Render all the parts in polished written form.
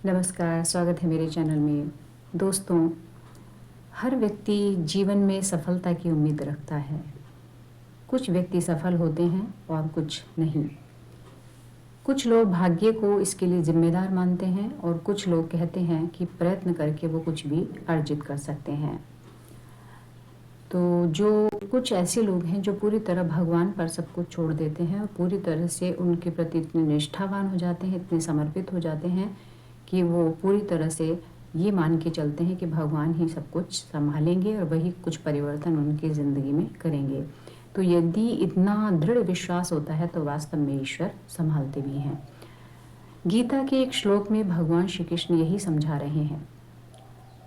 नमस्कार, स्वागत है मेरे चैनल में। दोस्तों, हर व्यक्ति जीवन में सफलता की उम्मीद रखता है। कुछ व्यक्ति सफल होते हैं और कुछ नहीं। कुछ लोग भाग्य को इसके लिए जिम्मेदार मानते हैं और कुछ लोग कहते हैं कि प्रयत्न करके वो कुछ भी अर्जित कर सकते हैं। तो जो कुछ ऐसे लोग हैं जो पूरी तरह भगवान पर सब कुछ छोड़ देते हैं और पूरी तरह से उनके प्रति इतने निष्ठावान हो जाते हैं, इतने समर्पित हो जाते हैं कि वो पूरी तरह से ये मान के चलते हैं कि भगवान ही सब कुछ संभालेंगे और वही कुछ परिवर्तन उनकी ज़िंदगी में करेंगे। तो यदि इतना दृढ़ विश्वास होता है तो वास्तव में ईश्वर संभालते भी हैं। गीता के एक श्लोक में भगवान श्री कृष्ण यही समझा रहे हैं।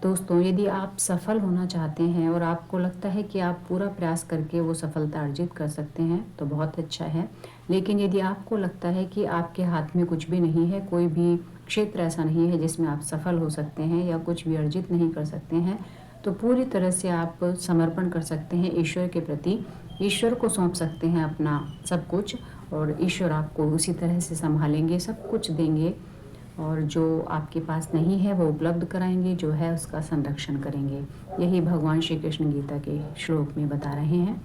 दोस्तों, यदि आप सफल होना चाहते हैं और आपको लगता है कि आप पूरा प्रयास करके वो सफलता अर्जित कर सकते हैं तो बहुत अच्छा है। लेकिन यदि आपको लगता है कि आपके हाथ में कुछ भी नहीं है, कोई भी क्षेत्र ऐसा नहीं है जिसमें आप सफल हो सकते हैं या कुछ भी अर्जित नहीं कर सकते हैं, तो पूरी तरह से आप समर्पण कर सकते हैं ईश्वर के प्रति। ईश्वर को सौंप सकते हैं अपना सब कुछ और ईश्वर आपको उसी तरह से संभालेंगे, सब कुछ देंगे और जो आपके पास नहीं है वो उपलब्ध कराएंगे, जो है उसका संरक्षण करेंगे। यही भगवान श्री कृष्ण गीता के श्लोक में बता रहे हैं।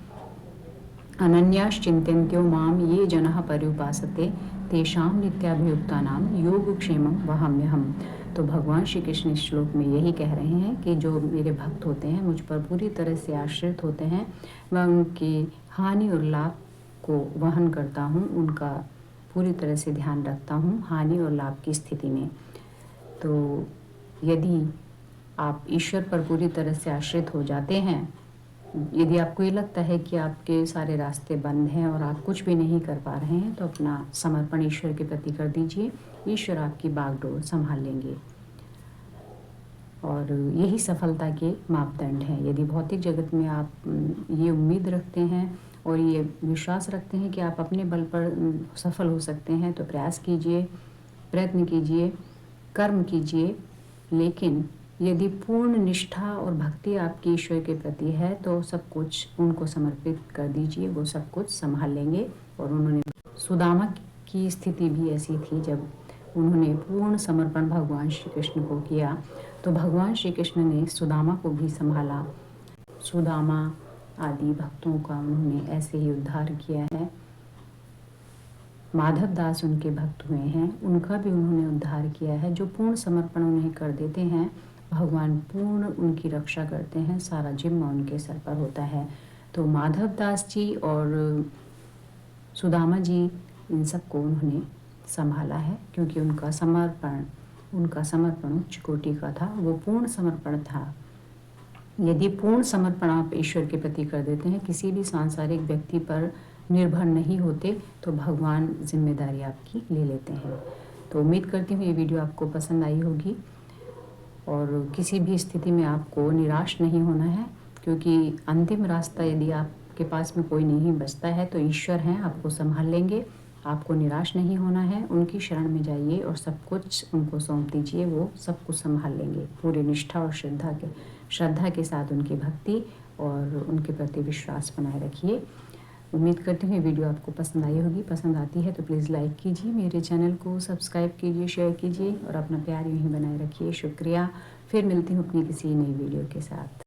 अनन्याश्चिंत्यन्त्यो माम ये जनः पर्युपासते तेषां नित्याभियुक्तानां योगक्षेमं वहाम्यहम्। तो भगवान श्री कृष्ण इस श्लोक में यही कह रहे हैं कि जो मेरे भक्त होते हैं, मुझ पर पूरी तरह से आश्रित होते हैं, मैं उनकी हानि और लाभ को वहन करता हूँ, उनका पूरी तरह से ध्यान रखता हूँ हानि और लाभ की स्थिति में। तो यदि आप ईश्वर पर पूरी तरह से आश्रित हो जाते हैं, यदि आपको ये लगता है कि आपके सारे रास्ते बंद हैं और आप कुछ भी नहीं कर पा रहे हैं, तो अपना समर्पण ईश्वर के प्रति कर दीजिए। ईश्वर आपकी बागडोर संभाल लेंगे और यही सफलता के मापदंड हैं। यदि भौतिक जगत में आप ये उम्मीद रखते हैं और ये विश्वास रखते हैं कि आप अपने बल पर सफल हो सकते हैं, तो प्रयास कीजिए, प्रयत्न कीजिए, कर्म कीजिए। लेकिन यदि पूर्ण निष्ठा और भक्ति आपकी ईश्वर के प्रति है तो सब कुछ उनको समर्पित कर दीजिए, वो सब कुछ संभाल लेंगे। और उन्होंने सुदामा की स्थिति भी ऐसी थी, जब उन्होंने पूर्ण समर्पण भगवान श्री कृष्ण को किया तो भगवान श्री कृष्ण ने सुदामा को भी संभाला। सुदामा आदि भक्तों का उन्होंने ऐसे ही उद्धार किया है। माधव दास उनके भक्त हुए हैं, उनका भी उन्होंने उद्धार किया है। जो पूर्ण समर्पण उन्हें कर देते हैं, भगवान पूर्ण उनकी रक्षा करते हैं, सारा जिम्मा उनके सर पर होता है। तो माधव दास जी और सुदामा जी, इन सबको उन्होंने संभाला है क्योंकि उनका समर्पण उच्च कोटि का था, वो पूर्ण समर्पण था। यदि पूर्ण समर्पण आप ईश्वर के प्रति कर देते हैं, किसी भी सांसारिक व्यक्ति पर निर्भर नहीं होते, तो भगवान जिम्मेदारी आपकी ले लेते हैं। तो उम्मीद करती हूँ ये वीडियो आपको पसंद आई होगी और किसी भी स्थिति में आपको निराश नहीं होना है, क्योंकि अंतिम रास्ता यदि आपके पास में कोई नहीं बचता है तो ईश्वर हैं, आपको संभाल लेंगे। आपको निराश नहीं होना है, उनकी शरण में जाइए और सब कुछ उनको सौंप दीजिए, वो सब कुछ संभाल लेंगे। पूरी निष्ठा और श्रद्धा के साथ उनकी भक्ति और उनके प्रति विश्वास बनाए रखिए। उम्मीद करती हूँ ये वीडियो आपको पसंद आई होगी। पसंद आती है तो प्लीज़ लाइक कीजिए, मेरे चैनल को सब्सक्राइब कीजिए, शेयर कीजिए और अपना प्यार यूँ ही बनाए रखिए। शुक्रिया। फिर मिलती हूँ अपनी किसी नई वीडियो के साथ।